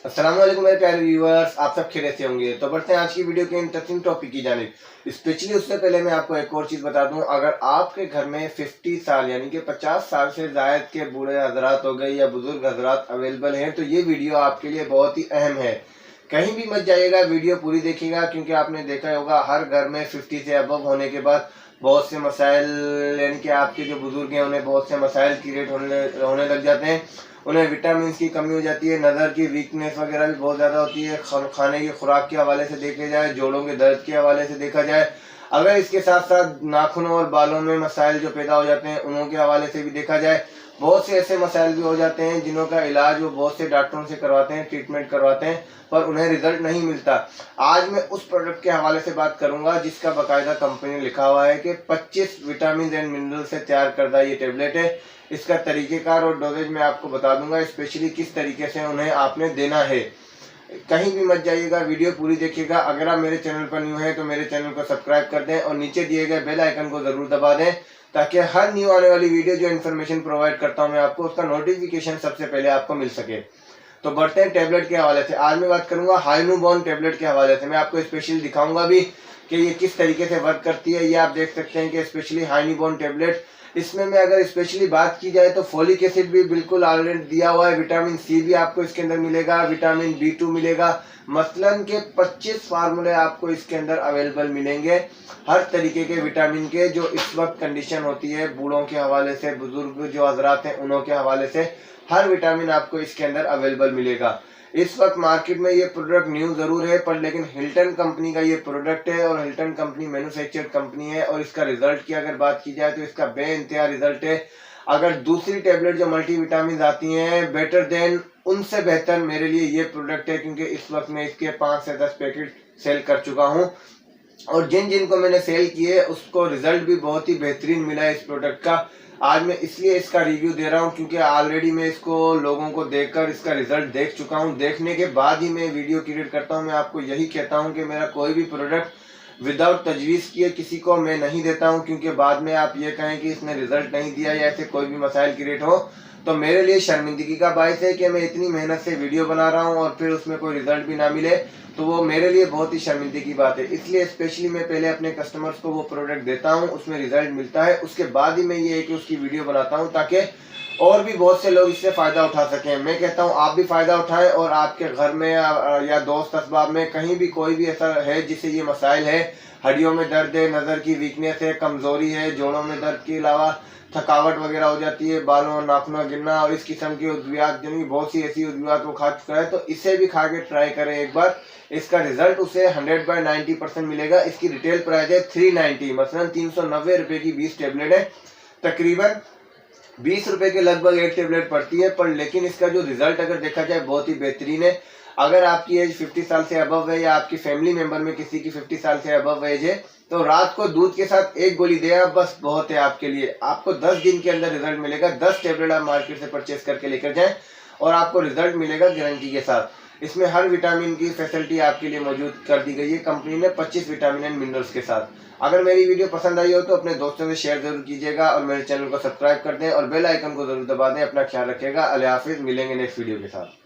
अस्सलाम वालेकुम मेरे प्यारे व्यूअर्स, आप सब खैरियत से होंगे। तो बढ़ते हैं आज की वीडियो के इंटरेस्टिंग टॉपिक की जानिब। स्पेशली उससे पहले मैं आपको एक और चीज़ बता दूं, अगर आपके घर में 50 साल यानी कि 50 साल से जायद के बूढ़े हजरात हो गए या बुजुर्ग हजरात अवेलेबल हैं तो ये वीडियो आपके लिए बहुत ही अहम है। कहीं भी मत जाइएगा, वीडियो पूरी देखिएगा, क्योंकि आपने देखा होगा हर घर में 50 से अबव होने के बाद बहुत से मसाइल, यानी कि आपके जो बुजुर्ग हैं उन्हें बहुत से मसाइल क्रिएट होने लग जाते हैं। उन्हें विटामिन की कमी हो जाती है, नज़र की वीकनेस वगैरह भी बहुत ज़्यादा होती है। खाने की खुराक के हवाले से देखे जाए, जोड़ों के दर्द के हवाले से देखा जाए, अगर इसके साथ साथ नाखूनों और बालों में मसाइल जो पैदा हो जाते हैं उन्हों के हवाले से भी देखा जाए, बहुत से ऐसे मसाइल भी हो जाते हैं जिन्हों का इलाज वो बहुत से डॉक्टरों से करवाते हैं, ट्रीटमेंट करवाते हैं, पर उन्हें रिजल्ट नहीं मिलता। आज मैं उस प्रोडक्ट के हवाले से बात करूंगा जिसका बाकायदा कंपनी ने लिखा हुआ है कि 25 विटामिन एंड मिनरल से तैयार करदा ये टेबलेट है। इसका तरीकेकार और डोजेज मैं आपको बता दूंगा, स्पेशली किस तरीके से उन्हें आपने देना है। कहीं भी मत जाइएगा, वीडियो पूरी देखिएगा। अगर आप मेरे चैनल पर न्यू हैं तो मेरे चैनल को सब्सक्राइब कर दें और नीचे दिए गए बेल आइकन को जरूर दबा दें, ताकि हर न्यू आने वाली वीडियो जो इन्फॉर्मेशन प्रोवाइड करता हूं मैं आपको, उसका नोटिफिकेशन सबसे पहले आपको मिल सके। तो बढ़ते हैं टैबलेट के हवाले से। आज मैं बात करूंगा हाइनूबॉर्न टैबलेट के हवाले से। मैं आपको स्पेशली दिखाऊंगा भी कि ये किस तरीके से वर्क करती है। ये आप देख सकते हैं कि स्पेशली हाइनूबॉर्न टैबलेट, इसमें मैं अगर स्पेशली बात की जाए तो फोलिक एसिड भी बिल्कुल ऑलरेडी दिया हुआ है, विटामिन सी भी आपको इसके अंदर मिलेगा, विटामिन B2 मिलेगा। मसलन के 25 फार्मूले आपको इसके अंदर अवेलेबल मिलेंगे, हर तरीके के विटामिन के। जो इस वक्त कंडीशन होती है बूढ़ों के हवाले से, बुजुर्ग जो हजरात हैं उन्हों के हवाले से, हर विटामिन आपको इसके अंदर अवेलेबल मिलेगा। इस वक्त मार्केट में ये प्रोडक्ट न्यू जरूर है, पर लेकिन हिल्टन कंपनी का ये प्रोडक्ट है और हिल्टन कंपनी मैन्युफैक्चर्ड कंपनी है। और इसका रिजल्ट की अगर बात की जाए तो इसका बेइंतहा रिजल्ट है। अगर दूसरी टेबलेट जो मल्टी विटामिन आती हैं बेटर देन, उनसे बेहतर मेरे लिए ये प्रोडक्ट है, क्योंकि इस वक्त मैं इसके 5 से 10 पैकेट सेल कर चुका हूँ और जिन जिनको मैंने सेल किए उसको रिजल्ट भी बहुत ही बेहतरीन मिला है इस प्रोडक्ट का। आज मैं इसलिए इसका रिव्यू दे रहा हूं क्योंकि ऑलरेडी मैं इसको लोगों को देखकर इसका रिजल्ट देख चुका हूं। देखने के बाद ही मैं वीडियो क्रिएट करता हूं। मैं आपको यही कहता हूं कि मेरा कोई भी प्रोडक्ट विदाउट तजवीज़ किए किसी को मैं नहीं देता हूं, क्योंकि बाद में आप ये कहें कि इसने रिजल्ट नहीं दिया या ऐसे कोई भी मसाइल क्रिएट हो तो मेरे लिए शर्मिंदगी का बायस है कि मैं इतनी मेहनत से वीडियो बना रहा हूं और फिर उसमें कोई रिजल्ट भी ना मिले, तो वो मेरे लिए बहुत ही शर्मिंदगी की बात है। इसलिए स्पेशली मैं पहले अपने कस्टमर्स को वो प्रोडक्ट देता हूं, उसमें रिजल्ट मिलता है, उसके बाद ही मैं ये कि उसकी वीडियो बनाता हूं ताकि और भी बहुत से लोग इससे फायदा उठा सकें। मैं कहता हूं आप भी फायदा उठाएं और आपके घर में या दोस्त असबाब में कहीं भी कोई भी ऐसा है जिससे ये मसाइल है, हड्डियों में दर्द है, नज़र की वीकनेस है, कमजोरी है, जोड़ों में दर्द के अलावा थकावट वगैरह हो जाती है, बालों और नाखूनों गिरना और इस किस्म की उद्वियात, यानी बहुत सी ऐसी उद्वियात वो खा चुका है, तो इसे भी खा के ट्राई करें एक बार। इसका रिजल्ट उसे 100/90% मिलेगा। इसकी रिटेल प्राइस है 390, मसलन 390 रुपए की 20 टेबलेट है, तकरीबन 20 रुपए के लगभग एक टेबलेट पड़ती है। पर लेकिन इसका जो रिजल्ट अगर देखा जाए बहुत ही बेहतरीन है। अगर आपकी एज 50 साल से अबव है या आपकी फैमिली मेंबर में किसी की 50 साल से अबव एज है तो रात को दूध के साथ एक गोली दे आप, बस बहुत है आपके लिए। आपको 10 दिन के अंदर रिजल्ट मिलेगा। 10 टेबलेट आप मार्केट से परचेस करके लेकर जाएं और आपको रिजल्ट मिलेगा गारंटी के साथ। इसमें हर विटामिन की फैसिलिटी आपके लिए मौजूद कर दी गई है कंपनी ने, 25 विटामिन एंड मिनरल्स के साथ। अगर मेरी वीडियो पसंद आई हो तो अपने दोस्तों से शेयर जरूर कीजिएगा और मेरे चैनल को सब्सक्राइब कर दें और बेल आइकन को जरूर दबा दें। अपना ख्याल रखिएगा। अल्लाह हाफिज, मिलेंगे नेक्स्ट वीडियो के साथ।